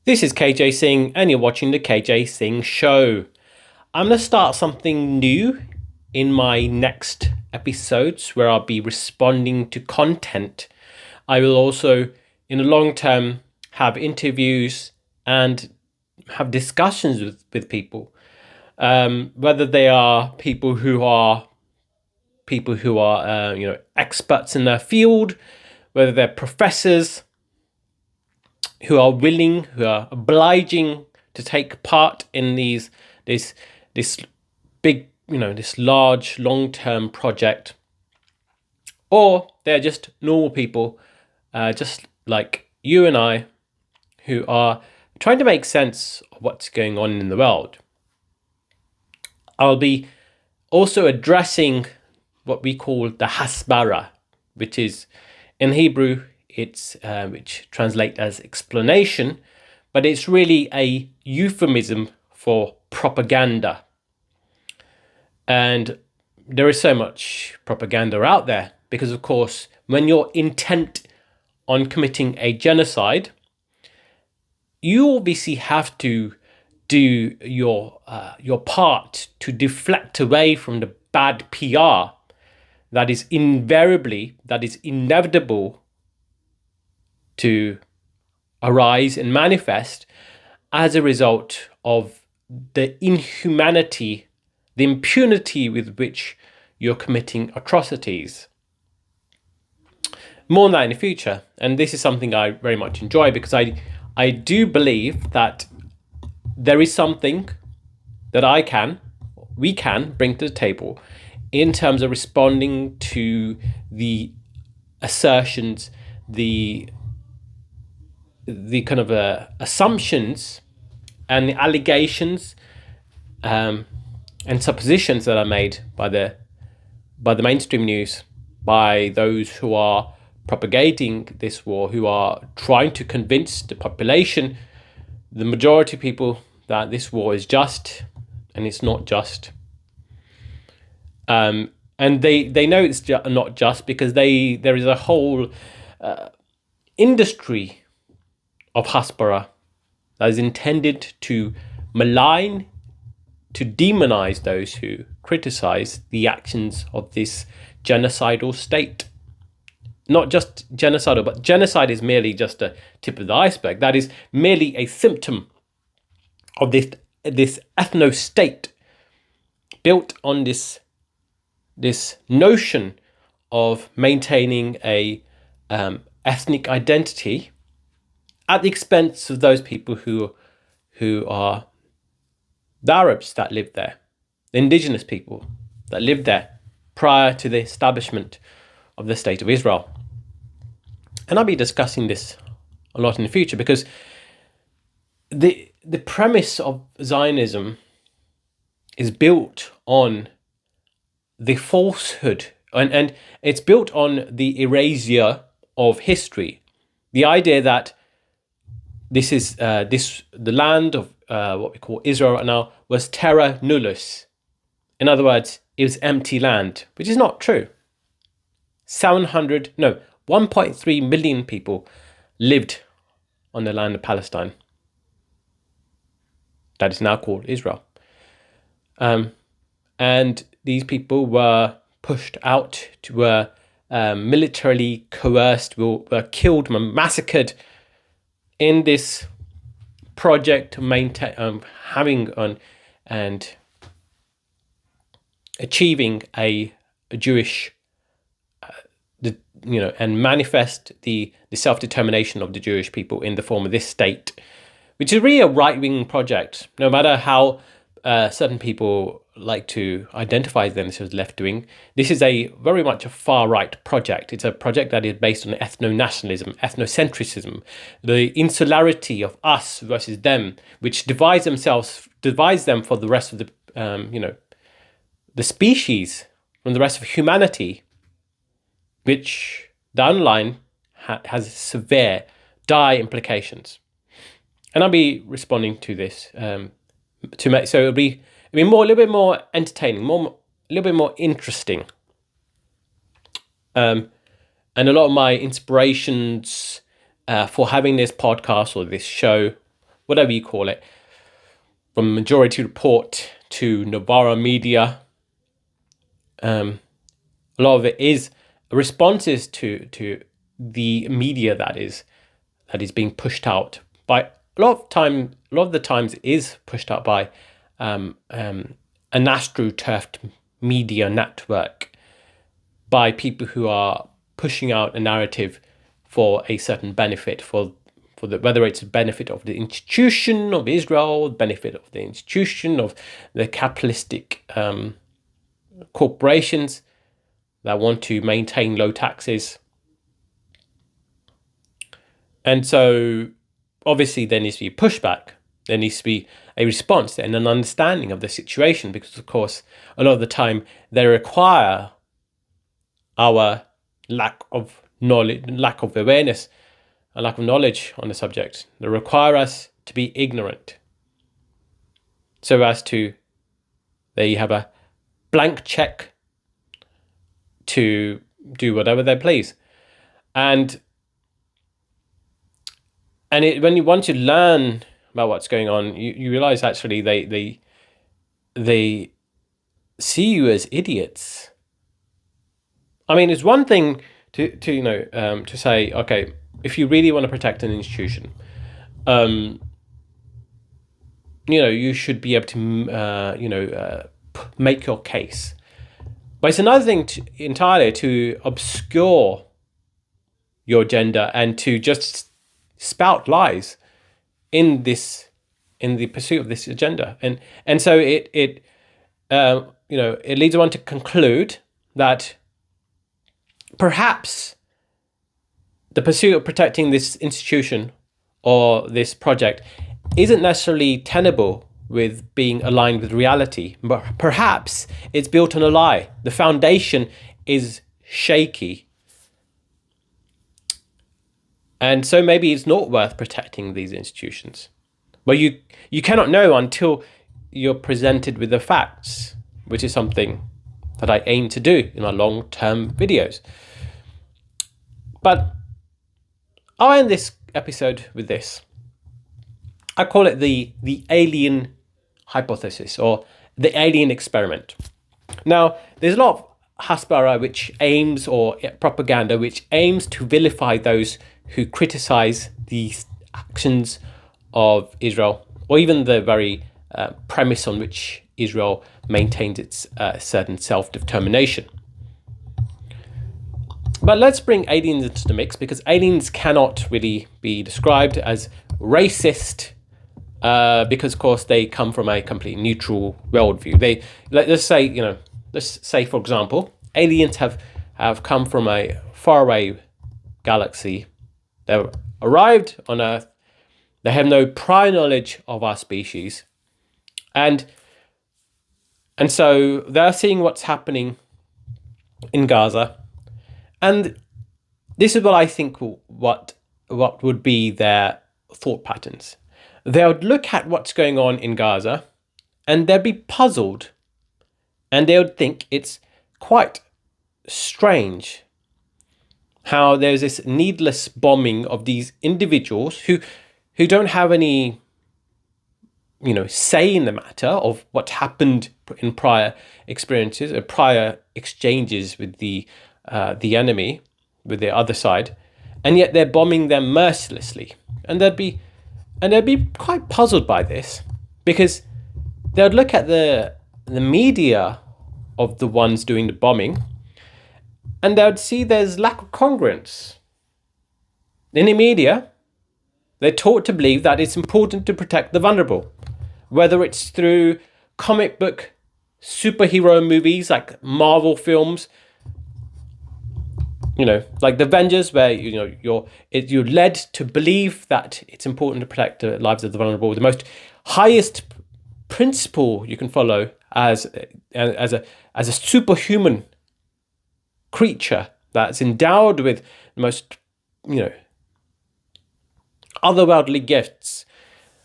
This is KJ Singh, and you're watching the KJ Singh Show. I'm going to start something new in my next episodes where I'll be responding to content. I will also, in the long term, have interviews and have discussions with people, whether they are people who are experts in their field, whether they're professors who are willing, who are obliging to take part in this big, this large long-term project, or they're just normal people, just like you and I, who are trying to make sense of what's going on in the world. I'll be also addressing what we call the hasbara, which is in Hebrew, which translates as explanation, but it's really a euphemism for propaganda. And there is so much propaganda out there because, of course, when you're intent on committing a genocide, you obviously have to do your part to deflect away from the bad PR that is inevitable to arise and manifest as a result of the inhumanity, the impunity with which you're committing atrocities. More on that in the future. And this is something I very much enjoy because I do believe that there is something that we can bring to the table in terms of responding to the assertions, the kind of assumptions and the allegations and suppositions that are made by the mainstream news, by those who are propagating this war, who are trying to convince the population, the majority of people, that this war is just, and it's not just. And they know it's not just because there is a whole industry of hasbara that is intended to malign, to demonize those who criticize the actions of this genocidal state. Not just genocidal, but genocide is merely just a tip of the iceberg. That is merely a symptom of this ethno-state built on this notion of maintaining a ethnic identity at the expense of those people who are the Arabs that lived there, the indigenous people that lived there prior to the establishment of the State of Israel. And I'll be discussing this a lot in the future because the premise of Zionism is built on the falsehood, and it's built on the erasure of history. The idea that this is the land of what we call Israel right now was terra nullius. In other words, it was empty land, which is not true. 1.3 million people lived on the land of Palestine. That is now called Israel. And these people were pushed out, were militarily coerced, were killed, massacred in this project to maintain, having and achieving a Jewish, and manifest the self-determination of the Jewish people in the form of this state, which is really a right-wing project. No matter how certain people like to identify themselves as left-wing, this is very much a far-right project. It's a project that is based on ethno-nationalism, ethnocentrism, the insularity of us versus them, which divides them for the rest of the species from the rest of humanity, which down the line has severe, dire implications. And I'll be responding to this so it'll be a little bit more entertaining, a little bit more interesting. And a lot of my inspirations for having this podcast or this show whatever you call it, from Majority Report to Novara Media. A lot of it is responses to the media that is being pushed out by a lot of the times it is pushed out by an astroturfed media network, by people who are pushing out a narrative for a certain benefit, for whether it's a benefit of the institution of Israel, benefit of the institution of the capitalistic corporations that want to maintain low taxes. And so obviously there needs to be pushback. There needs to be a response and an understanding of the situation, because of course a lot of the time they require our lack of knowledge, lack of awareness, a lack of knowledge on the subject. They require us to be ignorant, so as to they have a blank check to do whatever they please. And once you learn about what's going on, you realize actually they see you as idiots. I mean, it's one thing to say, okay, if you really want to protect an institution, you should be able to make your case. But it's another thing entirely to obscure your agenda and to just spout lies in the pursuit of this agenda, and so it leads one to conclude that perhaps the pursuit of protecting this institution or this project isn't necessarily tenable with being aligned with reality, but perhaps it's built on a lie. The foundation is shaky. And so maybe it's not worth protecting these institutions. But you cannot know until you're presented with the facts, which is something that I aim to do in my long-term videos. But I'll end this episode with this. I call it the alien hypothesis, or the alien experiment. Now, there's a lot of Hasbara which aims, or propaganda which aims to vilify those who criticize the actions of Israel, or even the very premise on which Israel maintains its certain self-determination. But let's bring aliens into the mix, because aliens cannot really be described as racist, because of course they come from a completely neutral worldview. Let's say for example, aliens have come from a faraway galaxy. They've arrived on Earth. They have no prior knowledge of our species, and so they're seeing what's happening in Gaza. And this is what I think what would be their thought patterns. They would look at what's going on in Gaza and they'd be puzzled, and they would think it's quite strange how there's this needless bombing of these individuals who don't have any say in the matter of what happened in prior experiences or prior exchanges with the enemy, with the other side, and yet they're bombing them mercilessly. And they'd be quite puzzled by this, because they would look at the media of the ones doing the bombing, and they would see there's lack of congruence. In the media, they're taught to believe that it's important to protect the vulnerable, whether it's through comic book superhero movies like Marvel films, like the Avengers, where you're led to believe that it's important to protect the lives of the vulnerable. The most highest principle you can follow as a superhuman creature that's endowed with the most otherworldly gifts.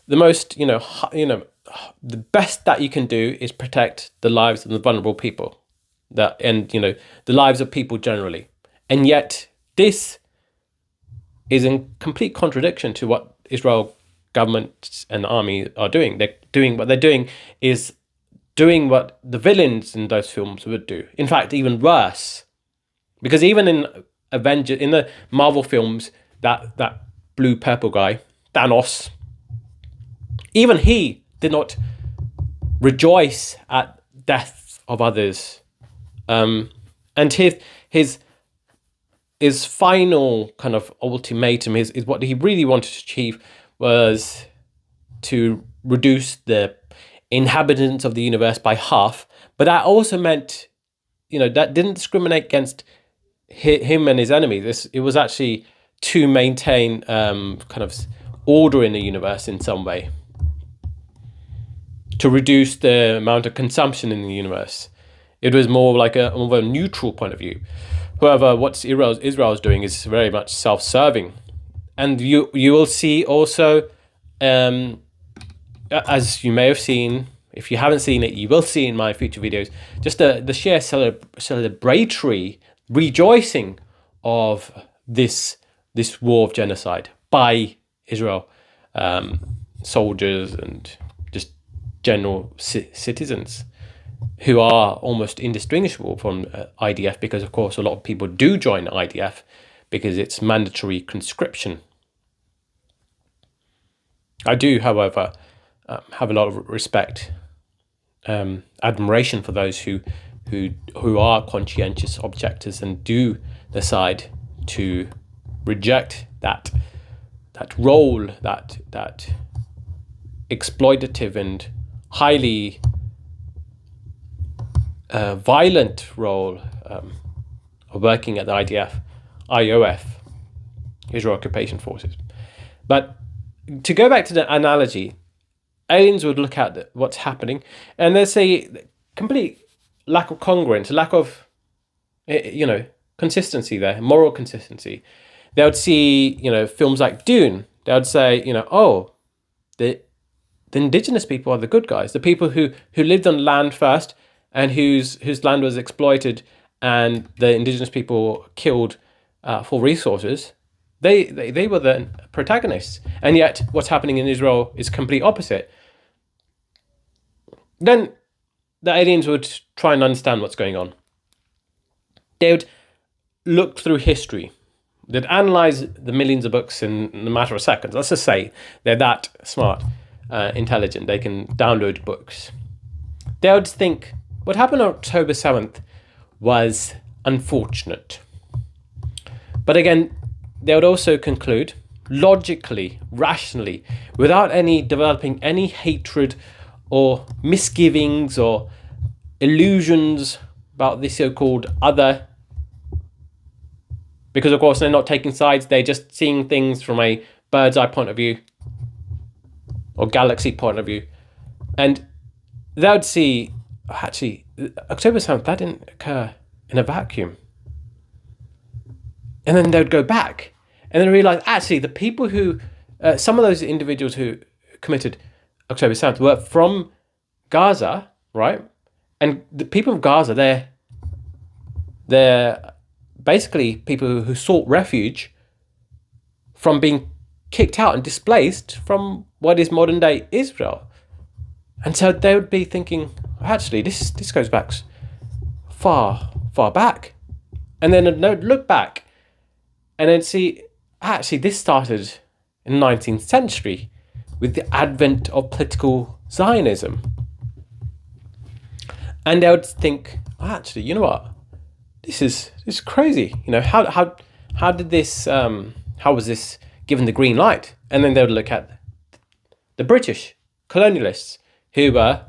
The most the best that you can do is protect the lives of the vulnerable people, the lives of people generally. And yet this is in complete contradiction to what Israel government and army are doing. What they're doing is doing what the villains in those films would do. In fact, even worse, because even in in the Marvel films, that blue purple guy, Thanos, even he did not rejoice at death of others, and his final kind of ultimatum is what he really wanted to achieve was to reduce the inhabitants of the universe by half. But that also meant, that didn't discriminate against him and his enemies. It was actually to maintain kind of order in the universe in some way, to reduce the amount of consumption in the universe. It was more like a neutral point of view. However, what Israel's doing is very much self-serving, and you will see also, as you may have seen, if you haven't seen it, you will see in my future videos, just the sheer celebratory rejoicing of this war of genocide by Israel soldiers and just general citizens, who are almost indistinguishable from IDF, because of course a lot of people do join IDF because it's mandatory conscription. I do, however, have a lot of respect, admiration for those who are conscientious objectors and do decide to reject that role, that exploitative and highly violent role of working at the IOF, Israel Occupation Forces. But to go back to the analogy, aliens would look at what's happening and they say complete lack of congruence, lack of consistency there, moral consistency. They would see films like Dune. They would say the indigenous people are the good guys, the people who lived on land first and whose land was exploited and the indigenous people killed for resources. They were the protagonists, and yet what's happening in Israel is complete opposite. Then the aliens would try and understand what's going on. They would look through history. They'd analyze the millions of books in a matter of seconds. Let's just say they're that smart, intelligent. They can download books. They would think what happened on October 7th was unfortunate. But again, they would also conclude logically, rationally, without developing any hatred or misgivings or illusions about the so-called other, because of course they're not taking sides, they're just seeing things from a bird's eye point of view or galaxy point of view. And they would see, actually, October 7th, that didn't occur in a vacuum. And then they would go back and then realize, actually, the people who, some of those individuals who committed October 7th were from Gaza, right? And the people of Gaza, they're basically people who sought refuge from being kicked out and displaced from what is modern day Israel. And so they would be thinking, actually, this goes back far, far back. And then they'd look back and then see, actually, this started in the 19th century with the advent of political Zionism. And they would think, actually, you know what? This is crazy. How did this? How was this given the green light? And then they would look at the British colonialists, who were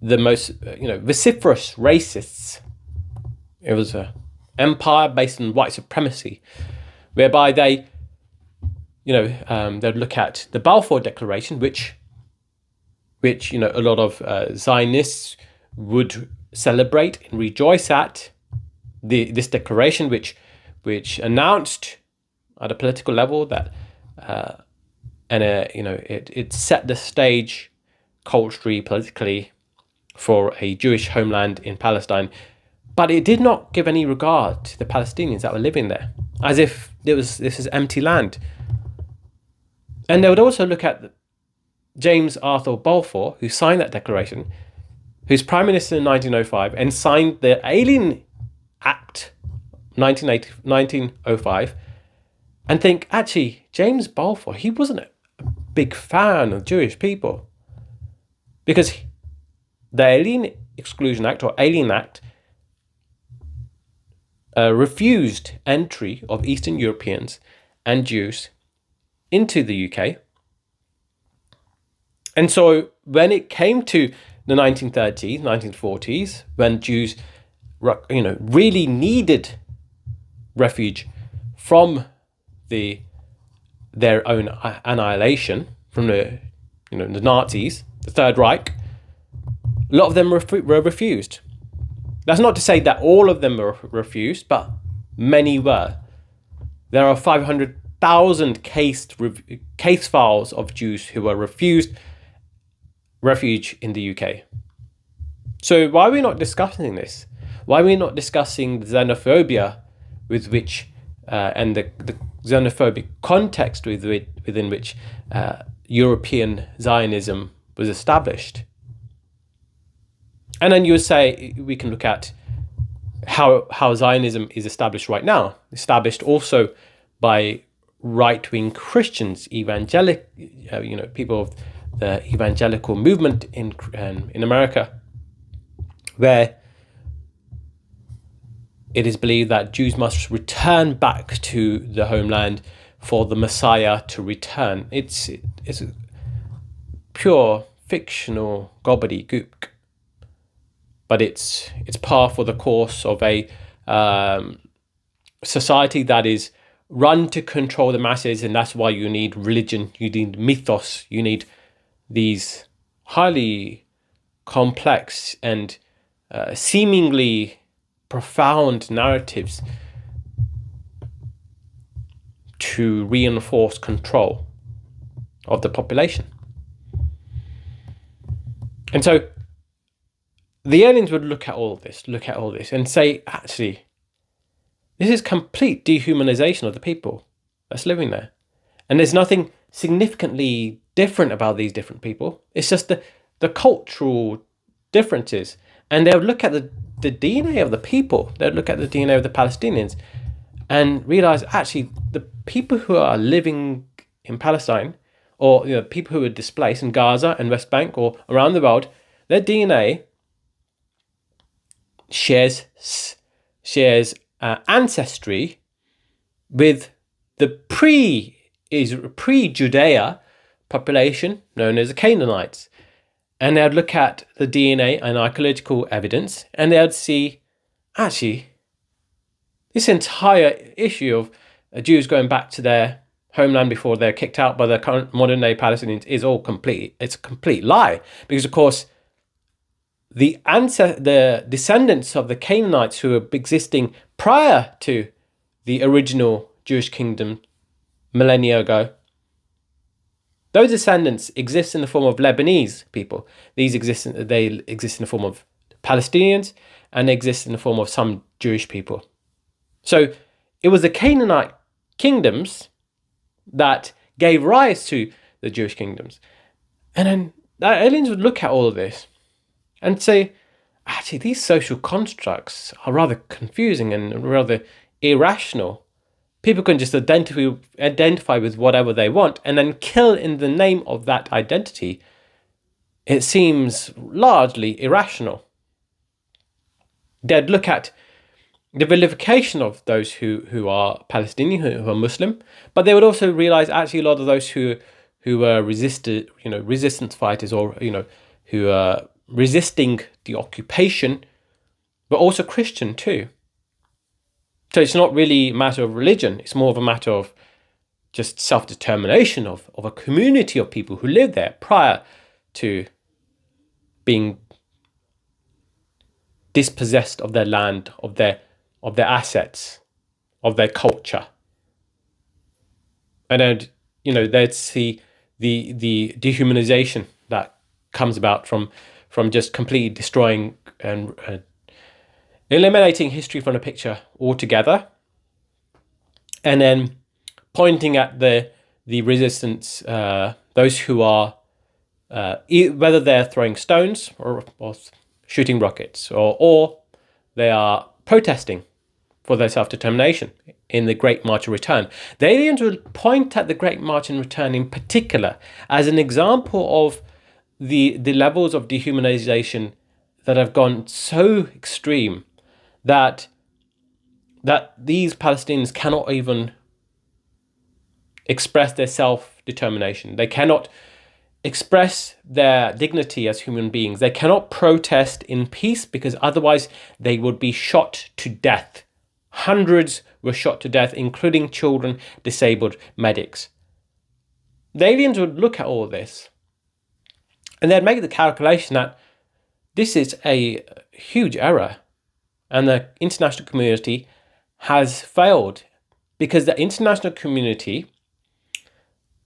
the most vociferous racists. It was an empire based on white supremacy, whereby they they'd look at the Balfour Declaration, which a lot of Zionists would celebrate and rejoice at. This declaration, which announced at a political level that, it set the stage culturally, politically, for a Jewish homeland in Palestine, but it did not give any regard to the Palestinians that were living there, as if this is empty land. And they would also look at James Arthur Balfour, who signed that declaration, who's Prime Minister in 1905 and signed the Alien Act 1905, and think, actually, James Balfour, he wasn't a big fan of Jewish people, because the Alien Exclusion Act, or Alien Act, refused entry of Eastern Europeans and Jews into the UK. And so when it came to the 1930s, 1940s, when Jews, really needed refuge from their own annihilation from the Nazis, the Third Reich, a lot of them were refused. That's not to say that all of them were refused, but many were. There are 500,000 case files of Jews who were refused refuge in the UK. So why are we not discussing this? Why are we not discussing the xenophobia with which and the xenophobic context within which European Zionism was established? And then you would say we can look at how Zionism is established right now, established also by right-wing Christians, people of the evangelical movement in America, where it is believed that Jews must return back to the homeland for the Messiah to return. It's a pure fictional gobbledygook, but it's par for the course of a society that is run to control the masses, and that's why you need religion, you need mythos, you need these highly complex and seemingly profound narratives to reinforce control of the population. And so the aliens would look at all this and say, actually, this is complete dehumanization of the people that's living there. And there's nothing significantly different about these different people. It's just the cultural differences. And they would look at the DNA of the people. They would look at the DNA of the Palestinians and realize, actually, the people who are living in Palestine, or people who are displaced in Gaza and West Bank or around the world, their DNA shares ancestry with the pre-Judea population known as the Canaanites. And they'd look at the DNA and archaeological evidence, and they'd see, actually, this entire issue of Jews going back to their homeland before they're kicked out by the current modern day Palestinians is it's a complete lie. Because, of course, the descendants of the Canaanites who were existing prior to the original Jewish kingdom millennia ago, those descendants exist in the form of Lebanese people. They exist in the form of Palestinians, and they exist in the form of some Jewish people. So it was the Canaanite kingdoms that gave rise to the Jewish kingdoms. And then the aliens would look at all of this and say, actually, these social constructs are rather confusing and rather irrational. People can just identify with whatever they want and then kill in the name of that identity. It seems largely irrational. They'd look at the vilification of those who are Palestinian, who are Muslim, but they would also realize, actually, a lot of those who are resistance fighters, or who are resisting the occupation, but also Christian too. So it's not really a matter of religion. It's more of a matter of just self-determination of a community of people who lived there prior to being dispossessed of their land, of their assets, of their culture. And then, they'd see the dehumanization that comes about from just completely destroying and eliminating history from the picture altogether, and then pointing at the the resistance, those who are, whether they're throwing stones or shooting rockets, or they are protesting for their self-determination in the Great March of Return. The aliens would point at the Great March and Return in particular as an example of the levels of dehumanization that have gone so extreme that these Palestinians cannot even express their self-determination. They cannot express their dignity as human beings. They cannot protest in peace because otherwise they would be shot to death. Hundreds were shot to death, including children, disabled, medics. The aliens would look at all this and they'd make the calculation that this is a huge error and the international community has failed, because the international community,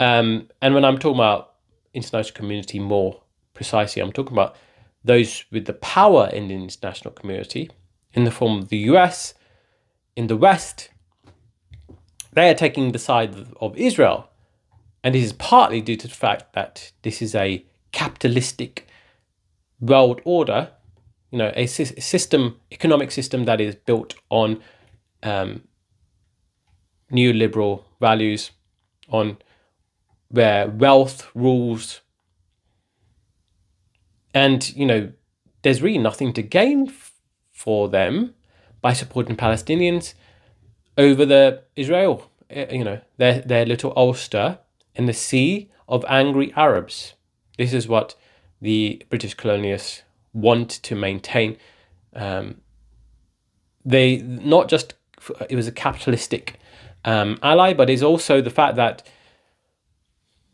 and when I'm talking about international community more precisely, I'm talking about those with the power in the international community in the form of the US, in the West, they are taking the side of Israel. And this is partly due to the fact that this is a capitalistic world order, a economic system that is built on neoliberal values, on where wealth rules. And, there's really nothing to gain for them by supporting Palestinians over the Israel, their little ulster in the sea of angry Arabs. This is what the British colonialists want to maintain. They not just, it was a capitalistic ally, but it's also the fact that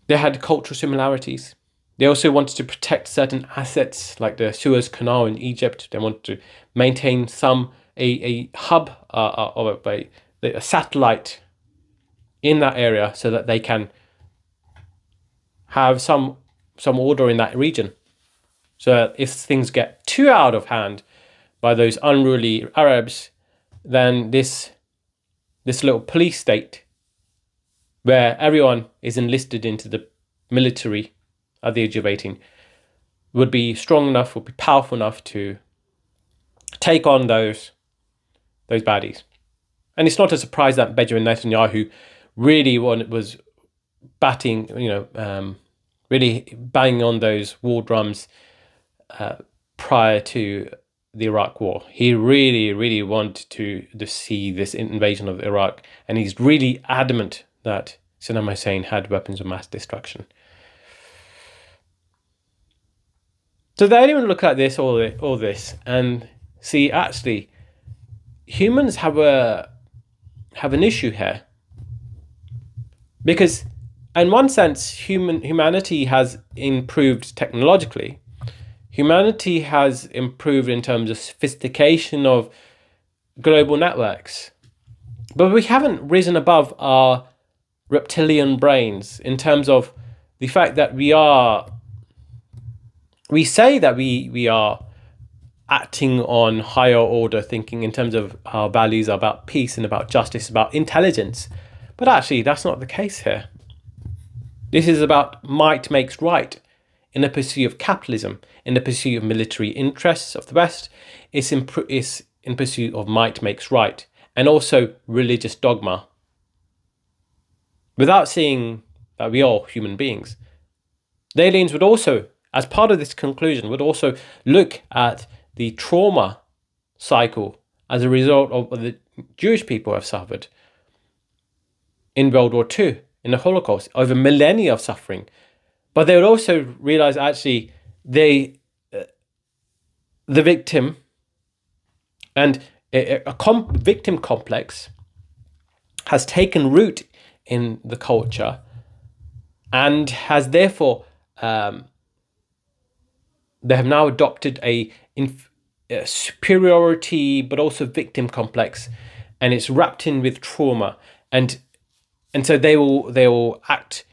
they had cultural similarities. They also wanted to protect certain assets like the Suez Canal in Egypt. They wanted to maintain a hub of a satellite in that area so that they can have some order in that region. So that if things get too out of hand by those unruly Arabs, then this little police state where everyone is enlisted into the military at the age of 18 would be strong enough, would be powerful enough to take on those baddies. And it's not a surprise that Benjamin Netanyahu really was really banging on those war drums prior to the Iraq War. He really, really wanted to see this invasion of Iraq, and he's really adamant that Saddam Hussein had weapons of mass destruction. So they don't look at this, all this, and see, actually, humans have an issue here, because in one sense, humanity has improved technologically. Humanity has improved in terms of sophistication of global networks, but we haven't risen above our reptilian brains in terms of the fact that we say that we are acting on higher order thinking in terms of our values about peace and about justice, about intelligence. But actually, that's not the case here. This is about might makes right. In the pursuit of capitalism, in the pursuit of military interests of the West, it's in pursuit of might makes right, and also religious dogma. Without seeing that we are human beings. The aliens would also, as part of this conclusion, would also look at the trauma cycle as a result of what the Jewish people have suffered in World War II, in the Holocaust, over millennia of suffering. But they would also realize actually the victim and victim complex has taken root in the culture and has therefore they have now adopted a superiority but also victim complex, and it's wrapped in with trauma, and so they will act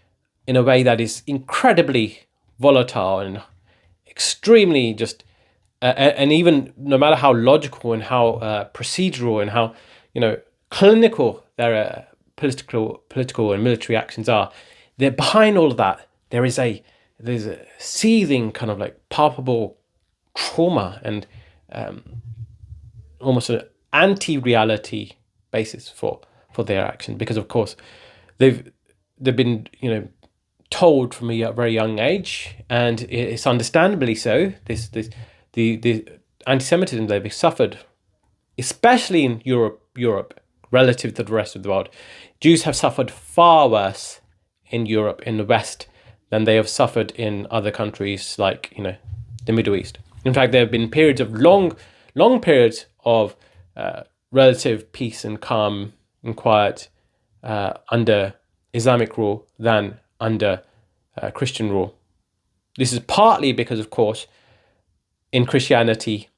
in a way that is incredibly volatile and extremely just and even no matter how logical and how procedural and how clinical their political and military actions are, there, behind all of that, there's a seething kind of like palpable trauma and almost an anti-reality basis for their action, because of course they've been told from a very young age, and it's understandably so, the anti-Semitism they've suffered, especially in Europe relative to the rest of the world. Jews have suffered far worse in Europe, in the West, than they have suffered in other countries like the Middle East. In fact, there have been periods of long periods of relative peace and calm and quiet under Islamic rule than under Christian rule. This is partly because, of course, in Christianity,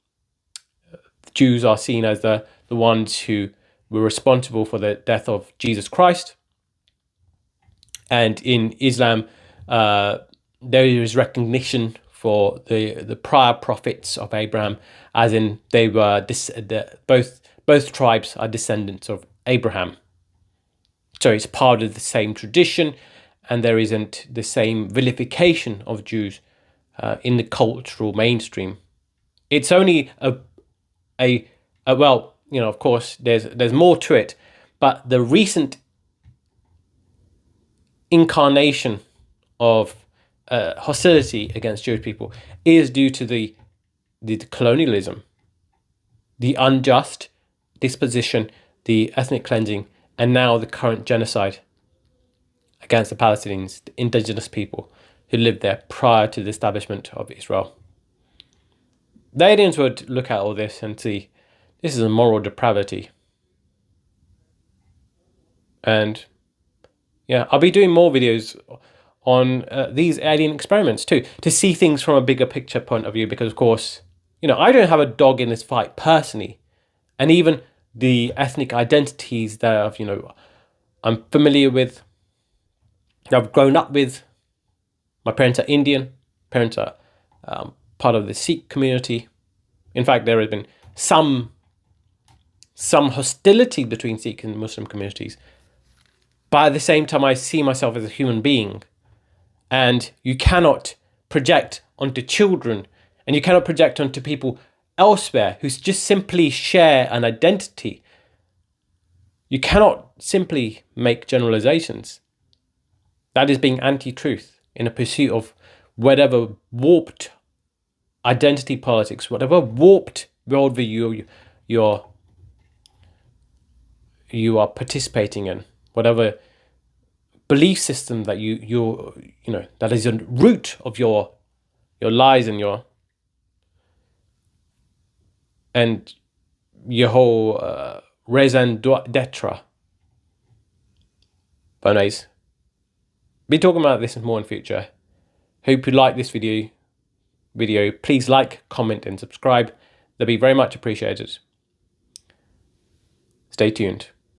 Jews are seen as the ones who were responsible for the death of Jesus Christ. And in Islam, there is recognition for the prior prophets of Abraham, as in they were both tribes are descendants of Abraham. So it's part of the same tradition, and there isn't the same vilification of Jews in the cultural mainstream. It's only well, of course, there's more to it, but the recent incarnation of hostility against Jewish people is due to the colonialism, the unjust disposition, the ethnic cleansing, and now the current genocide against the Palestinians, the indigenous people who lived there prior to the establishment of Israel. The aliens would look at all this and see this is a moral depravity. And yeah, I'll be doing more videos on these alien experiments too, to see things from a bigger picture point of view, because of course, I don't have a dog in this fight personally. And even the ethnic identities that I'm familiar with, I've grown up with. My parents are Indian. Parents are part of the Sikh community. In fact, there has been some hostility between Sikh and Muslim communities. But at the same time, I see myself as a human being. And you cannot project onto children, and you cannot project onto people elsewhere who just simply share an identity. You cannot simply make generalizations. That is being anti-truth in a pursuit of whatever warped identity politics, whatever warped worldview you are participating in, whatever belief system that that is the root of your lies and your whole raison d'etre. But anyways, be talking about this more in future. Hope you like this video. Please like, comment, and subscribe. They'll be very much appreciated. Stay tuned.